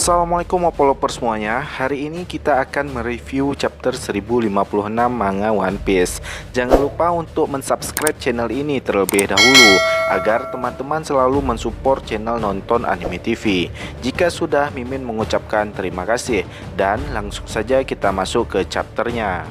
Assalamualaikum Wapoloper semuanya. Hari ini kita akan mereview chapter 1056 manga One Piece. Jangan lupa untuk mensubscribe channel ini terlebih dahulu agar teman-teman selalu mensupport channel Nonton Anime TV. Jika sudah, Mimin mengucapkan terima kasih. Dan langsung saja kita masuk ke chapternya.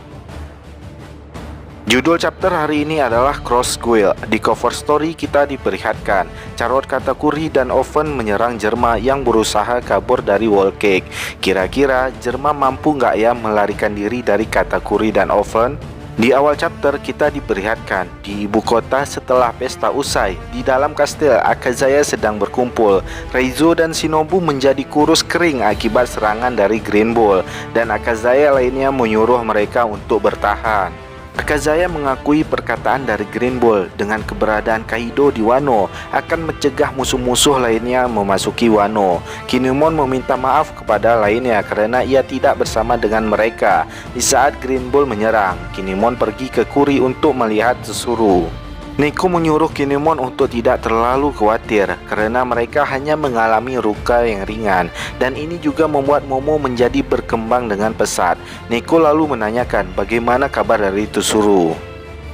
Judul chapter hari ini adalah Cross Guild. Di cover story kita diperlihatkan Carrot, Katakuri, dan Oven menyerang Germa yang berusaha kabur dari Whole Cake. Kira-kira Germa mampu nggak ya melarikan diri dari Katakuri dan Oven? Di awal chapter kita diperlihatkan di ibu kota setelah pesta usai. Di dalam kastil, Akazaya sedang berkumpul. Reizo dan Shinobu menjadi kurus kering akibat serangan dari Green Bull, dan Akazaya lainnya menyuruh mereka untuk bertahan. Akazaya mengakui perkataan dari Green Bull dengan keberadaan Kaido di Wano akan mencegah musuh-musuh lainnya memasuki Wano. Kinemon meminta maaf kepada lainnya karena ia tidak bersama dengan mereka di saat Green Bull menyerang. Kinemon pergi ke Kuri untuk melihat Tsuru. Neko menyuruh Kinemon untuk tidak terlalu khawatir karena mereka hanya mengalami luka yang ringan, dan ini juga membuat Momo menjadi berkembang dengan pesat. Neko lalu menanyakan bagaimana kabar dari Tsuru.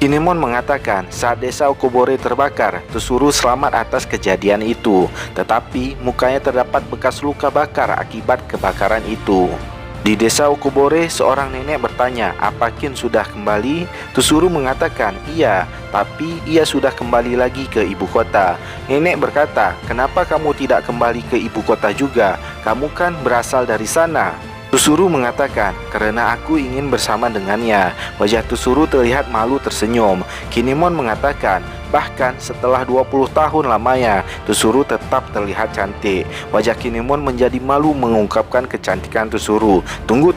Kinemon mengatakan saat desa Okobore terbakar, Tsuru selamat atas kejadian itu, tetapi mukanya terdapat bekas luka bakar akibat kebakaran itu. Di desa Okobore, seorang nenek bertanya, "Apa Kin sudah kembali?" Tsuru mengatakan, "Iya, tapi ia sudah kembali lagi ke ibu kota." Nenek berkata, "Kenapa kamu tidak kembali ke ibu kota juga? Kamu kan berasal dari sana." Tsuru mengatakan, "Karena aku ingin bersama dengannya." Wajah Tsuru terlihat malu tersenyum. Kinemon mengatakan, bahkan setelah 20 tahun lamanya, Tsuru tetap terlihat cantik. Wajah Kinemon menjadi malu mengungkapkan kecantikan Tsuru. Tunggu,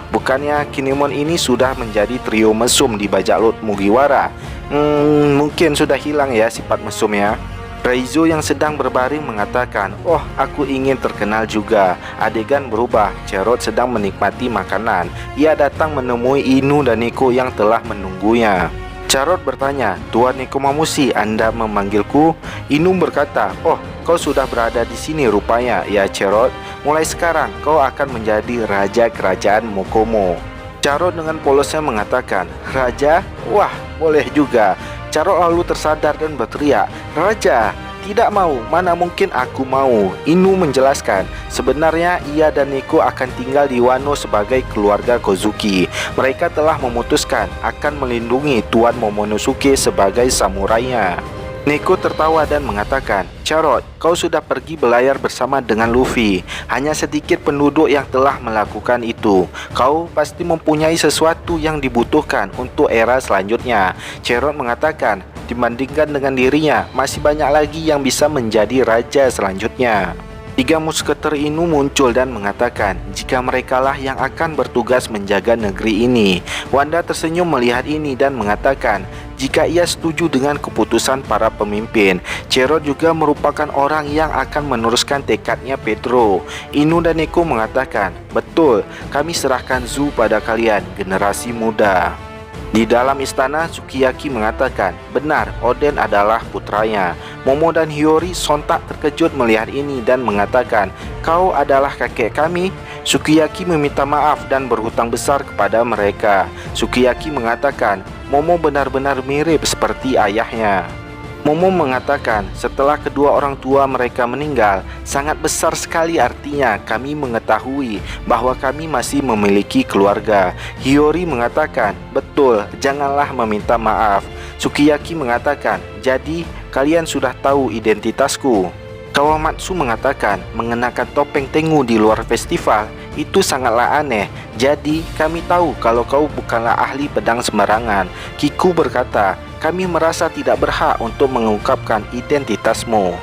bukannya Kinemon ini sudah menjadi trio mesum di bajak laut Mugiwara? Mungkin sudah hilang ya sifat mesumnya. Reizo yang sedang berbaring mengatakan, "Oh, aku ingin terkenal juga." Adegan berubah. Carrot sedang menikmati makanan. Ia datang menemui Inu dan Nico yang telah menunggunya. Carrot bertanya, "Tuan Nekomamushi, Anda memanggilku?" Inu berkata, "Oh, kau sudah berada di sini rupanya, ya Carrot. Mulai sekarang kau akan menjadi raja kerajaan Mokomo." Carrot dengan polosnya mengatakan, "Raja? Wah, boleh juga." Carrot lalu tersadar dan berteriak, "Raja! Tidak mau, mana mungkin aku mau." Inu menjelaskan, sebenarnya ia dan Neko akan tinggal di Wano sebagai keluarga Kozuki. Mereka telah memutuskan akan melindungi Tuan Momonosuke sebagai samurainya. Neko tertawa dan mengatakan, "Carrot, kau sudah pergi belayar bersama dengan Luffy. Hanya sedikit penduduk yang telah melakukan itu. Kau pasti mempunyai sesuatu yang dibutuhkan untuk era selanjutnya." Carrot mengatakan, dibandingkan dengan dirinya, masih banyak lagi yang bisa menjadi raja selanjutnya. Tiga musketer Inu muncul dan mengatakan jika merekalah yang akan bertugas menjaga negeri ini. Wanda tersenyum melihat ini dan mengatakan jika ia setuju dengan keputusan para pemimpin. Carrot juga merupakan orang yang akan meneruskan tekadnya Pedro. Inu dan Neko mengatakan, "Betul, kami serahkan Zu pada kalian, generasi muda." Di dalam istana, Sukiyaki mengatakan, benar, Oden adalah putranya. Momo dan Hiyori sontak terkejut melihat ini dan mengatakan, "Kau adalah kakek kami?" Sukiyaki meminta maaf dan berhutang besar kepada mereka. Sukiyaki mengatakan, Momo benar-benar mirip seperti ayahnya. Momo mengatakan, setelah kedua orang tua mereka meninggal, sangat besar sekali artinya kami mengetahui bahwa kami masih memiliki keluarga. Hiyori mengatakan, betul, janganlah meminta maaf. Sukiyaki mengatakan, jadi kalian sudah tahu identitasku. Kawamatsu mengatakan, mengenakan topeng Tengu di luar festival itu sangatlah aneh. Jadi kami tahu kalau kau bukanlah ahli pedang sembarangan. Kiku berkata, kami merasa tidak berhak untuk mengungkapkan identitasmu.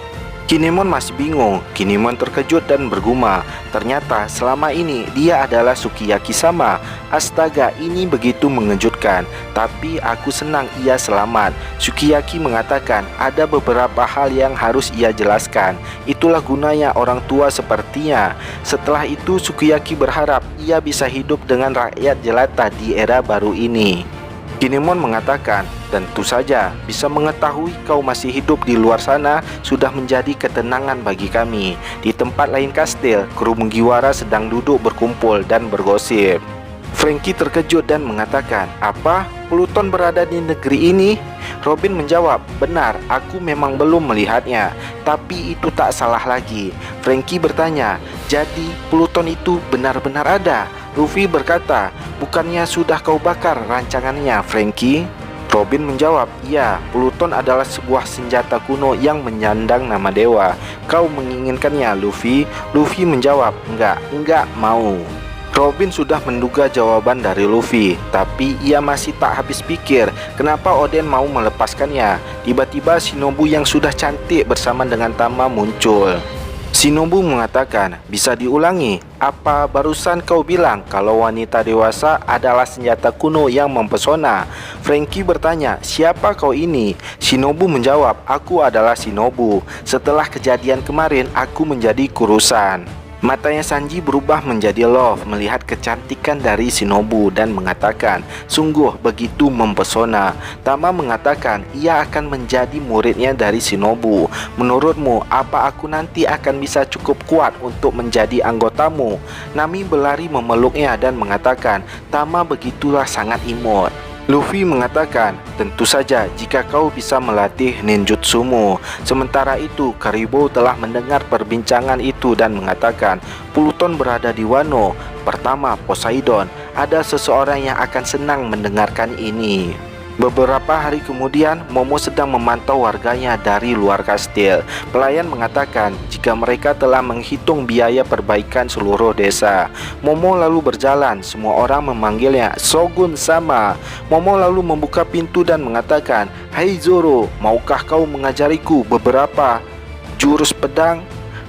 Kinemon masih bingung. Kinemon terkejut dan bergumam, ternyata selama ini dia adalah Sukiyaki sama. Astaga, ini begitu mengejutkan. Tapi aku senang ia selamat. Sukiyaki mengatakan ada beberapa hal yang harus ia jelaskan. Itulah gunanya orang tua sepertinya. Setelah itu Sukiyaki berharap ia bisa hidup dengan rakyat jelata di era baru ini. Kinemon mengatakan, tentu saja, bisa mengetahui kau masih hidup di luar sana sudah menjadi ketenangan bagi kami. Di tempat lain kastil, kru Mugiwara sedang duduk berkumpul dan bergosip. Franky terkejut dan mengatakan, apa? Pluton berada di negeri ini? Robin menjawab, benar, aku memang belum melihatnya, tapi itu tak salah lagi. Franky bertanya, jadi Pluton itu benar-benar ada? Luffy berkata, bukannya sudah kau bakar rancangannya, Franky? Robin menjawab, iya, Pluton adalah sebuah senjata kuno yang menyandang nama dewa. Kau menginginkannya, Luffy? Luffy menjawab, enggak mau. Robin sudah menduga jawaban dari Luffy, tapi ia masih tak habis pikir kenapa Oden mau melepaskannya. Tiba-tiba Shinobu yang sudah cantik bersama dengan Tama muncul. Shinobu mengatakan, bisa diulangi, apa barusan kau bilang kalau wanita dewasa adalah senjata kuno yang mempesona? Franky bertanya, siapa kau ini? Shinobu menjawab, aku adalah Shinobu. Setelah kejadian kemarin, aku menjadi kurusan. Matanya Sanji berubah menjadi love melihat kecantikan dari Shinobu dan mengatakan, sungguh begitu mempesona. Tama mengatakan, ia akan menjadi muridnya dari Shinobu. Menurutmu, apa aku nanti akan bisa cukup kuat untuk menjadi anggotamu? Nami berlari memeluknya dan mengatakan, Tama begitulah sangat imut. Luffy mengatakan, tentu saja jika kau bisa melatih ninjutsumu. Sementara itu, Karibo telah mendengar perbincangan itu dan mengatakan, Pluton berada di Wano. Pertama, Poseidon. Ada seseorang yang akan senang mendengarkan ini. Beberapa hari kemudian, Momo sedang memantau warganya dari luar kastil. Pelayan mengatakan jika mereka telah menghitung biaya perbaikan seluruh desa. Momo lalu berjalan, semua orang memanggilnya Shogun sama. Momo lalu membuka pintu dan mengatakan, hai Zoro, maukah kau mengajariku beberapa jurus pedang?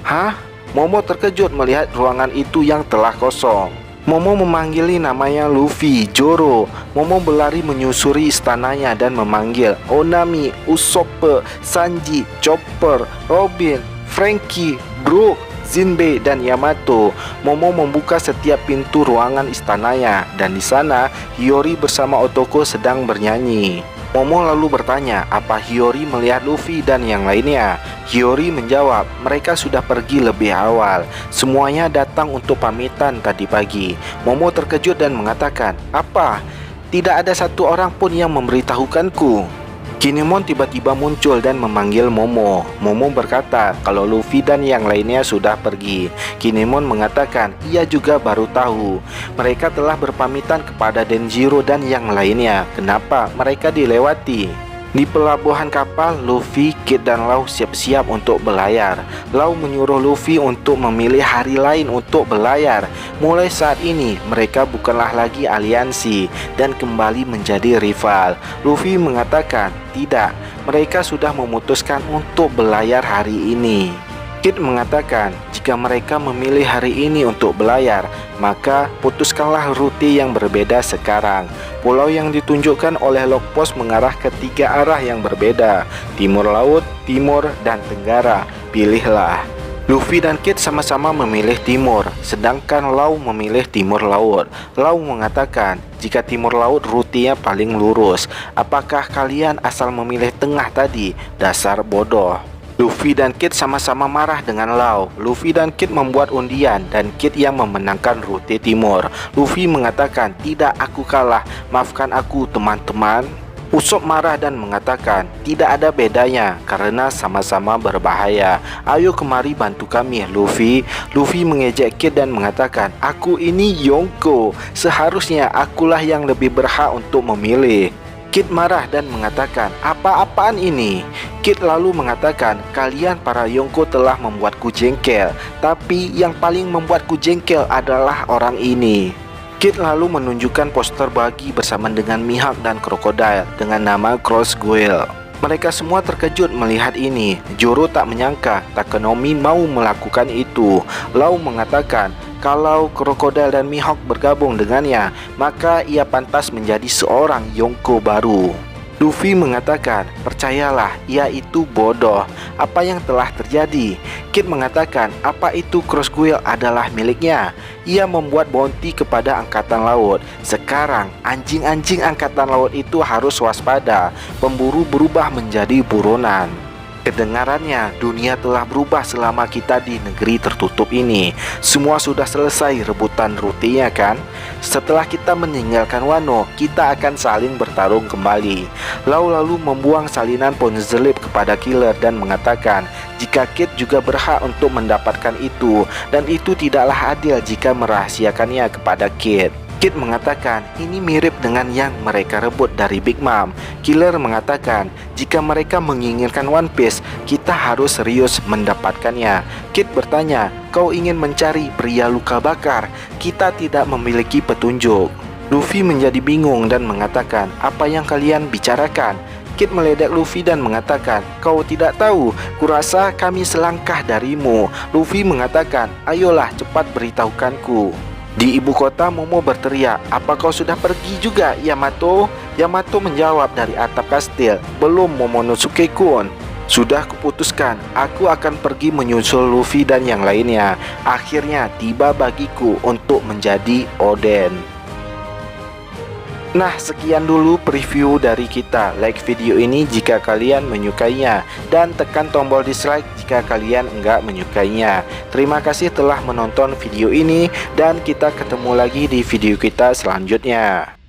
Hah? Momo terkejut melihat ruangan itu yang telah kosong. Momo memanggili namanya Luffy, Zoro. Momo berlari menyusuri istananya dan memanggil Onami, Usopp, Sanji, Chopper, Robin, Franky, Brook, Jinbei, dan Yamato. Momo membuka setiap pintu ruangan istananya dan di sana Hiyori bersama Otoko sedang bernyanyi. Momo lalu bertanya, apa Hiyori melihat Luffy dan yang lainnya? Hiyori menjawab, mereka sudah pergi lebih awal. Semuanya datang untuk pamitan tadi pagi. Momo terkejut dan mengatakan, apa? Tidak ada satu orang pun yang memberitahukanku. Kinemon tiba-tiba muncul dan memanggil Momo. Momo berkata kalau Luffy dan yang lainnya sudah pergi. Kinemon mengatakan ia juga baru tahu. Mereka telah berpamitan kepada Denjiro dan yang lainnya. Kenapa mereka dilewati? Di pelabuhan kapal, Luffy, Kid, dan Law siap-siap untuk berlayar. Law menyuruh Luffy untuk memilih hari lain untuk berlayar. Mulai saat ini, mereka bukanlah lagi aliansi dan kembali menjadi rival. Luffy mengatakan, tidak, mereka sudah memutuskan untuk berlayar hari ini. Kid mengatakan, jika mereka memilih hari ini untuk berlayar, maka putuskanlah rute yang berbeda sekarang. Pulau yang ditunjukkan oleh log post mengarah ke 3 arah yang berbeda, timur laut, timur, dan tenggara. Pilihlah. Luffy dan Kid sama-sama memilih timur, sedangkan Law memilih timur laut. Law mengatakan, jika timur laut rutenya paling lurus. Apakah kalian asal memilih tengah tadi? Dasar bodoh. Luffy dan Kid sama-sama marah dengan Law. Luffy dan Kid membuat undian dan Kid yang memenangkan rute timur. Luffy mengatakan, tidak, aku kalah, maafkan aku teman-teman. Usopp marah dan mengatakan, tidak ada bedanya karena sama-sama berbahaya. Ayo kemari bantu kami, Luffy. Luffy mengejek Kid dan mengatakan, aku ini Yonko, seharusnya akulah yang lebih berhak untuk memilih. Kid marah dan mengatakan, apa-apaan ini? Kid lalu mengatakan, kalian para Yonko telah membuatku jengkel, tapi yang paling membuatku jengkel adalah orang ini. Kid lalu menunjukkan poster bagi bersama dengan Mihawk dan Crocodile dengan nama Cross Guile. Mereka semua terkejut melihat ini. Zoro tak menyangka Takonomi mau melakukan itu. Law mengatakan, kalau Crocodile dan Mihawk bergabung dengannya, maka ia pantas menjadi seorang Yonko baru. Luffy mengatakan, percayalah, ia itu bodoh. Apa yang telah terjadi? Kid mengatakan apa itu Crossguil adalah miliknya. Ia membuat bounty kepada Angkatan Laut. Sekarang anjing-anjing Angkatan Laut itu harus waspada. Pemburu berubah menjadi buronan. Kedengarannya, dunia telah berubah selama kita di negeri tertutup ini. Semua sudah selesai rebutan rutinnya kan? Setelah kita meninggalkan Wano, kita akan saling bertarung kembali. Lau lalu membuang salinan Ponzelip kepada Killer dan mengatakan jika Kid juga berhak untuk mendapatkan itu, dan itu tidaklah adil jika merahasiakannya kepada Kid. Kid mengatakan ini mirip dengan yang mereka rebut dari Big Mom. Killer mengatakan jika mereka menginginkan One Piece, kita harus serius mendapatkannya. Kid bertanya, kau ingin mencari pria luka bakar? Kita tidak memiliki petunjuk. Luffy menjadi bingung dan mengatakan, apa yang kalian bicarakan? Kid meledek Luffy dan mengatakan, kau tidak tahu, kurasa kami selangkah darimu. Luffy mengatakan, ayolah cepat beritahukanku. Di ibu kota, Momo berteriak, apa kau sudah pergi juga, Yamato? Yamato menjawab dari atap kastil, belum Momonosuke-kun. Sudah kuputuskan, aku akan pergi menyusul Luffy dan yang lainnya. Akhirnya tiba bagiku untuk menjadi Oden. Nah, sekian dulu preview dari kita. Like video ini jika kalian menyukainya, dan tekan tombol dislike jika kalian enggak menyukainya. Terima kasih telah menonton video ini, dan kita ketemu lagi di video kita selanjutnya.